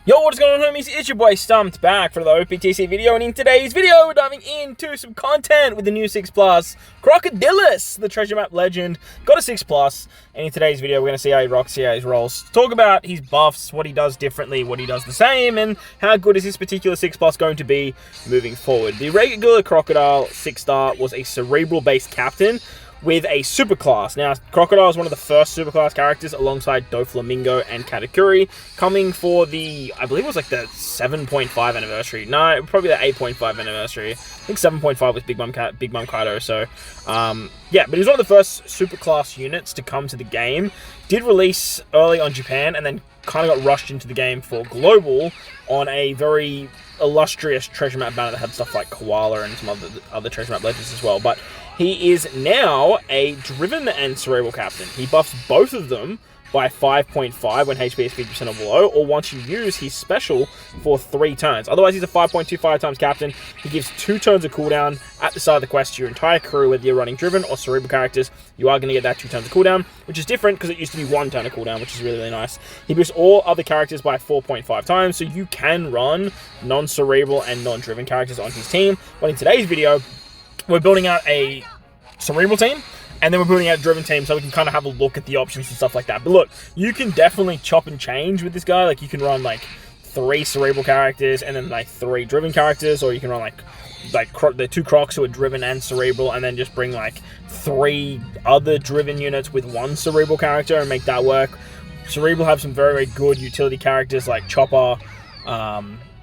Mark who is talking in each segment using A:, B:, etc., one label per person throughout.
A: Yo, what's going on, homies? It's your boy Stumped back for the OPTC video, and in today's video, we're diving into some content with the new 6+. Crocodile, the treasure map legend, got a 6+, and in today's video, we're going to see how he rocks, see how he rolls, talk about his buffs, what he does differently, what he does the same, and how good is this particular 6+ going to be moving forward. The regular Crocodile 6-star was a cerebral-based captain with a superclass. Now, Crocodile is one of the first superclass characters alongside Doflamingo and Katakuri, coming for the, I believe it was like the 7.5 anniversary. No, probably the 8.5 anniversary. I think 7.5 was Big Mom Kaido, so, yeah, but he was one of the first superclass units to come to the game. Did release early on Japan, and then kind of got rushed into the game for Global on a very illustrious treasure map banner that had stuff like Koala and some other treasure map legends as well, but he is now a Driven and Cerebral Captain. He buffs both of them by 5.5 when HP is 50% or below, or once you use his special for 3 turns. Otherwise, he's a 5.25 times Captain. He gives 2 turns of cooldown at the start of the quest to your entire crew, whether you're running Driven or Cerebral characters. You are going to get that 2 turns of cooldown, which is different because it used to be 1 turn of cooldown, which is really, really nice. He boosts all other characters by 4.5 times, so you can run non-Cerebral and non-Driven characters on his team. But in today's video, we're building out a Cerebral team, and then we're building out a Driven team so we can kind of have a look at the options and stuff like that. But look, you can definitely chop and change with this guy. Like, you can run like 3 Cerebral characters and then like 3 Driven characters, or you can run like the 2 Crocs who are Driven and Cerebral, and then just bring like 3 other Driven units with 1 Cerebral character and make that work. Cerebral have some very, very good utility characters like Chopper,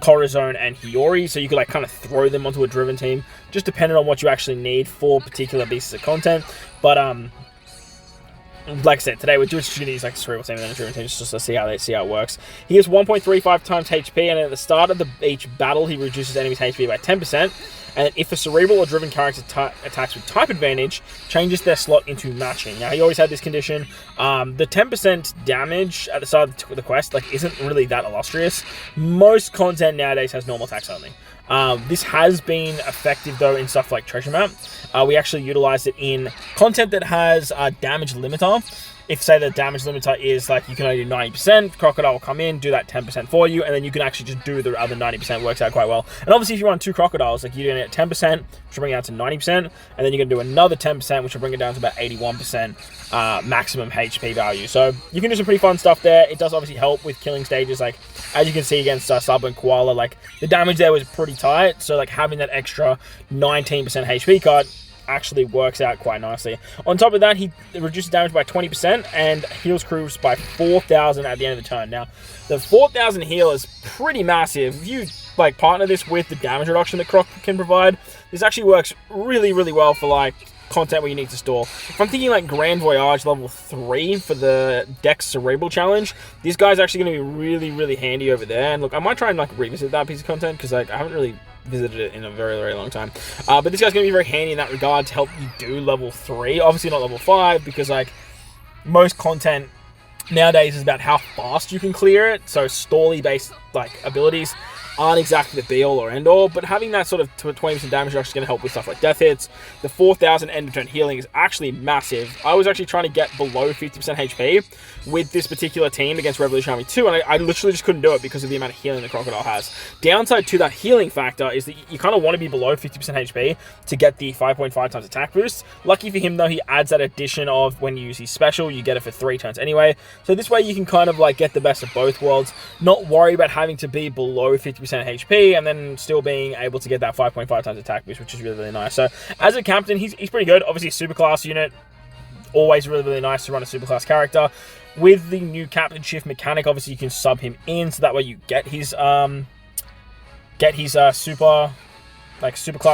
A: Corazon, and Hiyori, so you could like kind of throw them onto a Driven team, just depending on what you actually need for particular pieces of content. But like I said, today we're just going to use like a Cerebral team and then a Driven team just to see how it works. He has 1.35 times HP, and at the start of each battle, he reduces enemies' HP by 10%. And if a Cerebral or Driven character attacks with type advantage, changes their slot into matching. Now, he always had this condition. The 10% damage at the start of the quest isn't really that illustrious. Most content nowadays has normal attacks only. This has been effective, though, in stuff like Treasure Map. We actually utilized it in content that has damage limiter. If, say, the damage limiter is, like, you can only do 90%, Crocodile will come in, do that 10% for you, and then you can actually just do the other 90%, works out quite well. And obviously, if you run 2 Crocodiles, like, you're going to get 10%, which will bring it down to 90%, and then you're going to do another 10%, which will bring it down to about 81% maximum HP value. So, you can do some pretty fun stuff there. It does obviously help with killing stages, like, as you can see against Sub and Koala, like, the damage there was pretty tight, so, like, having that extra 19% HP cut actually works out quite nicely. On top of that, he reduces damage by 20% and heals crews by 4,000 at the end of the turn. Now, the 4,000 heal is pretty massive. If you like partner this with the damage reduction that Croc can provide, this actually works really, really well for like content where you need to stall. If I'm thinking like Grand Voyage level 3 for the Dex Cerebral challenge, this guy's actually going to be really, really handy over there. And look, I might try and like revisit that piece of content because like I haven't really visited it in a very, very long time. But this guy's going to be very handy in that regard to help you do level 3. Obviously not level 5 because like most content nowadays is about how fast you can clear it. So stally based like abilities aren't exactly the be-all or end-all, but having that sort of 20% damage reduction is going to help with stuff like death hits. The 4,000 end-of-turn healing is actually massive. I was actually trying to get below 50% HP with this particular team against Revolution Army 2, and I literally just couldn't do it because of the amount of healing the Crocodile has. Downside to that healing factor is that you kind of want to be below 50% HP to get the 5.5 times attack boost. Lucky for him, though, he adds that addition of when you use his special, you get it for 3 turns anyway. So this way you can kind of like get the best of both worlds, not worry about having to be below 50% HP and then still being able to get that 5.5 times attack boost, which is really, really nice. So as a captain, he's pretty good. Obviously, a superclass unit, always really, really nice to run a superclass character. With the new captain shift mechanic, obviously you can sub him in, so that way you get his superclass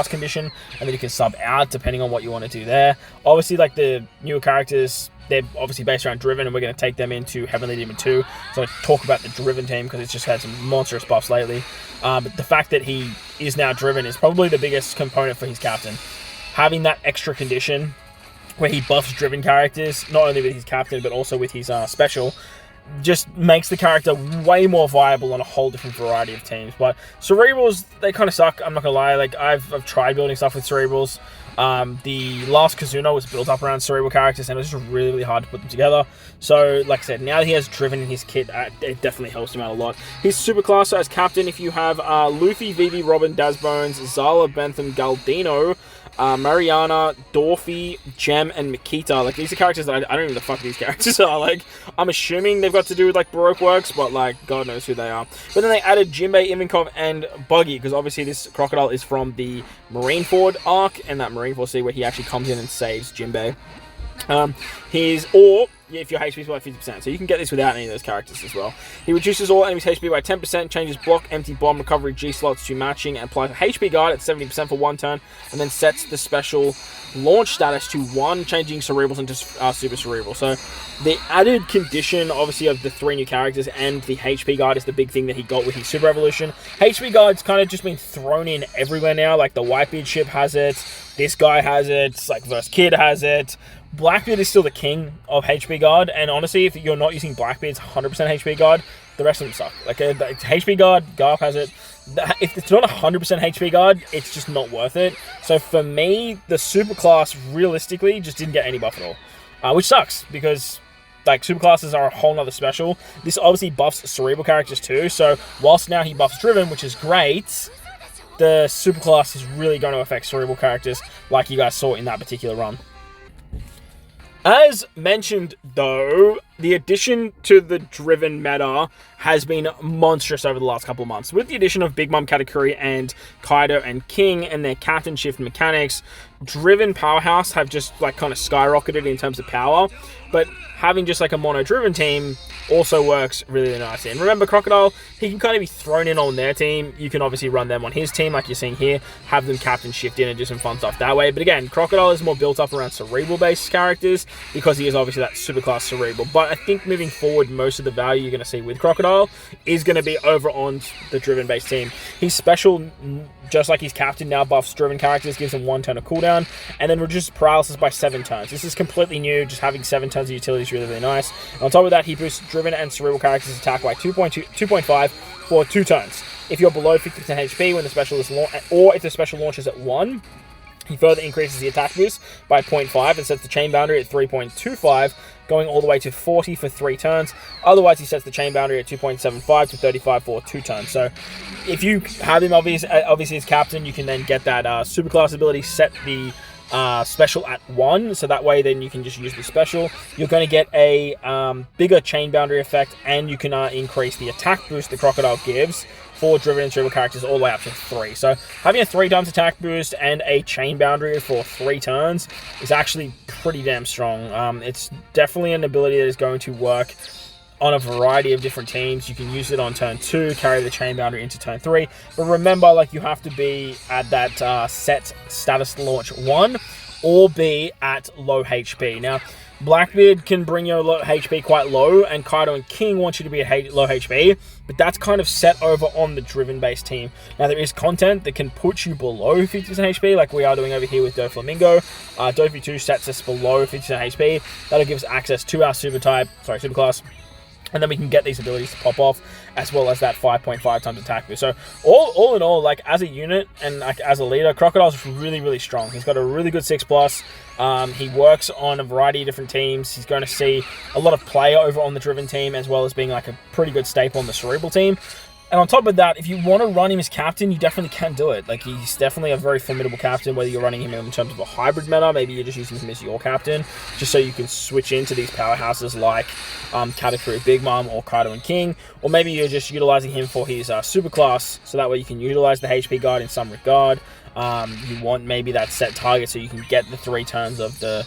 A: condition, and then you can sub out depending on what you want to do there. Obviously, like the newer characters, they're obviously based around Driven, and we're going to take them into Heavenly Demon 2. So I talk about the Driven team because it's just had some monstrous buffs lately. But the fact that he is now Driven is probably the biggest component for his captain. Having that extra condition where he buffs Driven characters, not only with his captain, but also with his special, just makes the character way more viable on a whole different variety of teams. But Cerebrals, they kind of suck, I'm not gonna lie. Like, I've tried building stuff with Cerebrals. The last Kazuna was built up around Cerebral characters, and it was just really, really hard to put them together. So, like I said, now that he has Driven in his kit, it definitely helps him out a lot. His superclass as captain, if you have Luffy, Vivi, Robin, Dazbones, Zala, Bentham, Galdino, Mariana, Dorothy, Gem, and Makita. Like, these are characters that I don't even know the fuck these characters are. Like, I'm assuming they've got to do with, like, Baroque works, but, like, God knows who they are. But then they added Jinbei, Ivankov, and Buggy, because obviously this Crocodile is from the Marineford arc, and that Marineford scene where he actually comes in and saves Jinbei. If your HP is by 50%, so you can get this without any of those characters as well. He reduces all enemies' HP by 10%, changes block, empty, bomb, recovery, G slots to matching, and applies a HP guard at 70% for 1 turn, and then sets the special launch status to 1, changing Cerebrals into Super Cerebral. So the added condition, obviously, of the 3 new characters and the HP guard is the big thing that he got with his Super Evolution. HP guard's kind of just been thrown in everywhere now. Like, the Whitebeard ship has it, this guy has it, like, Verse Kid has it. Blackbeard is still the king of HP guard, and honestly, if you're not using Blackbeard's 100% HP guard, the rest of them suck. Like, HP guard, Garp has it. If it's not 100% HP guard, it's just not worth it. So for me, the superclass realistically just didn't get any buff at all, which sucks because, like, superclasses are a whole nother special. This obviously buffs Cerebral characters too, so whilst now he buffs Driven, which is great, the superclass is really going to affect Cerebral characters like you guys saw in that particular run. As mentioned, though, the addition to the Driven meta has been monstrous over the last couple of months. With the addition of Big Mom Katakuri and Kaido and King and their captain shift mechanics, Driven Powerhouse have just, like, kind of skyrocketed in terms of power. But having just, like, a mono-Driven team also works really, really nicely. And remember, Crocodile, he can kind of be thrown in on their team. You can obviously run them on his team, like you're seeing here, have them captain shift in and do some fun stuff that way. But again, Crocodile is more built up around Cerebral-based characters because he is obviously that superclass Cerebral. But I think moving forward, most of the value you're going to see with Crocodile is going to be over on the Driven-based team. He's special, just like his captain now buffs Driven characters, gives him 1 turn of cooldown, and then reduces paralysis by 7 turns. This is completely new, just having 7 turns of utility is really, really nice. And on top of that, he boosts Driven and Cerebral characters' attack by 2.5 for 2 turns. If you're below 50% HP when the special is or if the special launches at 1, he further increases the attack boost by 0.5 and sets the chain boundary at 3.25, going all the way to 40 for 3 turns. Otherwise, he sets the chain boundary at 2.75 to 35 for 2 turns. So if you have him obviously as captain, you can then get that superclass ability, set the special at 1, so that way then you can just use the special. You're going to get a bigger chain boundary effect, and you can increase the attack boost the Crocodile gives for Driven and Cerebral characters all the way up to 3. So having a 3 times attack boost and a chain boundary for 3 turns is actually pretty damn strong. It's definitely an ability that is going to work on a variety of different teams. You can use it on turn 2, carry the chain boundary into turn 3. But remember, like, you have to be at that set status launch 1 or be at low HP. Now, Blackbeard can bring your HP quite low, and Kaido and King want you to be at low HP, but that's kind of set over on the Driven-based team. Now, there is content that can put you below 50% HP, like we are doing over here with Doflamingo. Dofi 2 sets us below 50% HP. That'll give us access to our superclass. And then we can get these abilities to pop off, as well as that 5.5 times attack boost. So all in all, like, as a unit and like as a leader, Crocodile's really, really strong. He's got a really good 6+. He works on a variety of different teams. He's going to see a lot of play over on the Driven team, as well as being like a pretty good staple on the Cerebral team. And on top of that, if you want to run him as captain, you definitely can do it. Like, he's definitely a very formidable captain, whether you're running him in terms of a hybrid meta, maybe you're just using him as your captain, just so you can switch into these powerhouses like Katakuri, Big Mom, or Kaido and King, or maybe you're just utilizing him for his superclass, so that way you can utilize the HP guard in some regard. You want maybe that set target so you can get the 3 turns of the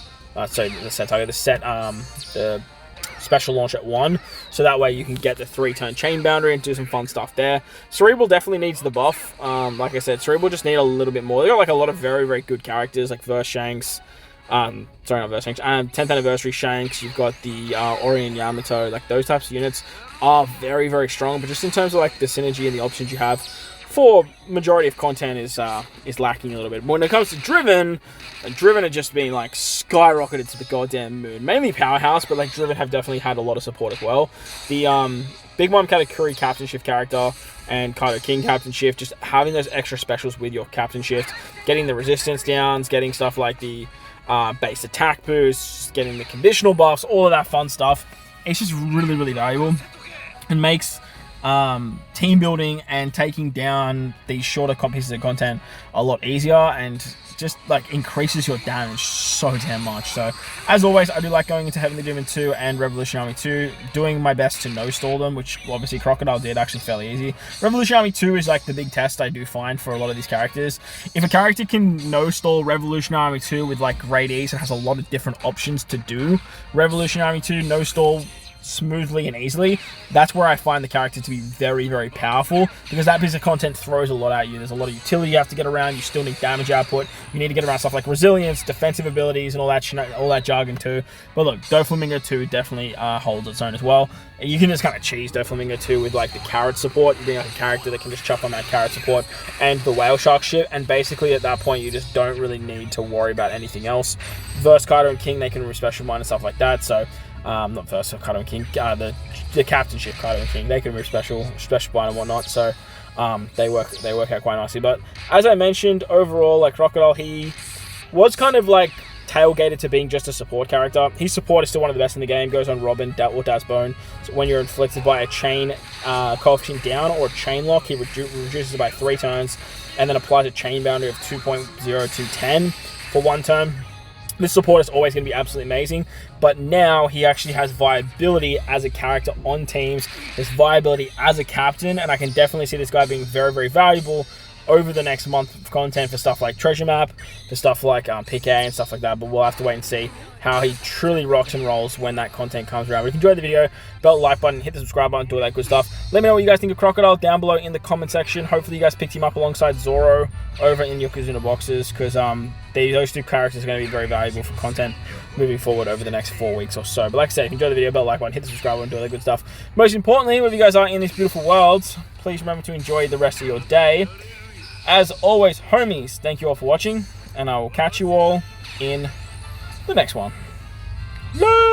A: special launch at 1, so that way you can get the 3-turn chain boundary and do some fun stuff there. Cerebral definitely needs the buff. Like I said, Cerebral just need a little bit more. They got like a lot of very, very good characters like Verse Shanks. Sorry, not Verse Shanks. 10th Anniversary Shanks. You've got the Ori and Yamato. Like, those types of units are very, very strong. But just in terms of like the synergy and the options you have for majority of content is lacking a little bit. But when it comes to Driven, Driven are just being like skyrocketed to the goddamn moon. Mainly Powerhouse, but like Driven have definitely had a lot of support as well. The Big Mom Katakuri captain shift character and Kaito King captain shift, just having those extra specials with your captain shift, getting the resistance downs, getting stuff like the base attack boosts, getting the conditional buffs, all of that fun stuff. It's just really, really valuable and makes team building and taking down these shorter pieces of content a lot easier, and just like increases your damage so damn much. So as always, I do like going into Heavenly Demon 2 and Revolution Army 2, doing my best to no stall them, which obviously Crocodile did actually fairly easy. Revolution Army 2 is like the big test I do find for a lot of these characters. If a character can no stall Revolution Army 2 with like great ease and has a lot of different options to do Revolution Army 2 no stall smoothly and easily, that's where I find the character to be very, very powerful, because that piece of content throws a lot at you. There's a lot of utility you have to get around. You still need damage output. You need to get around stuff like resilience, defensive abilities, and all that jargon too. But look, Doflamingo 2 definitely holds its own as well. You can just kind of cheese Doflamingo 2 with like the carrot support. You bring like a character that can just chop on that carrot support and the whale shark ship, and basically at that point you just don't really need to worry about anything else. Versus Kaito and King, they can remove special mind and stuff like that. So not first, so Kaito and King, the captain ship, Kaito and King, they can move special bind and whatnot, so they work out quite nicely. But as I mentioned, overall, like Crocodile, he was kind of like tailgated to being just a support character. His support is still one of the best in the game, goes on Robin or Dasbone. So when you're inflicted by a chain coefficient down or a chain lock, he reduces it by 3 turns, and then applies a chain boundary of 2.0 to 10 for 1 turn. This support is always going to be absolutely amazing, but now he actually has viability as a character on teams, his viability as a captain, and I can definitely see this guy being very, very valuable over the next month of content for stuff like Treasure Map, for stuff like PK and stuff like that, but we'll have to wait and see how he truly rocks and rolls when that content comes around. But if you enjoyed the video, bell like button, hit the subscribe button, do all that good stuff. Let me know what you guys think of Crocodile down below in the comment section. Hopefully you guys picked him up alongside Zoro over in Yokozuna boxes, because those 2 characters are going to be very valuable for content moving forward over the next 4 weeks or so. But like I said, if you enjoyed the video, bell like button, hit the subscribe button, do all that good stuff. Most importantly, wherever you guys are in this beautiful world, please remember to enjoy the rest of your day. As always, homies, thank you all for watching, and I will catch you all in the next one. Later!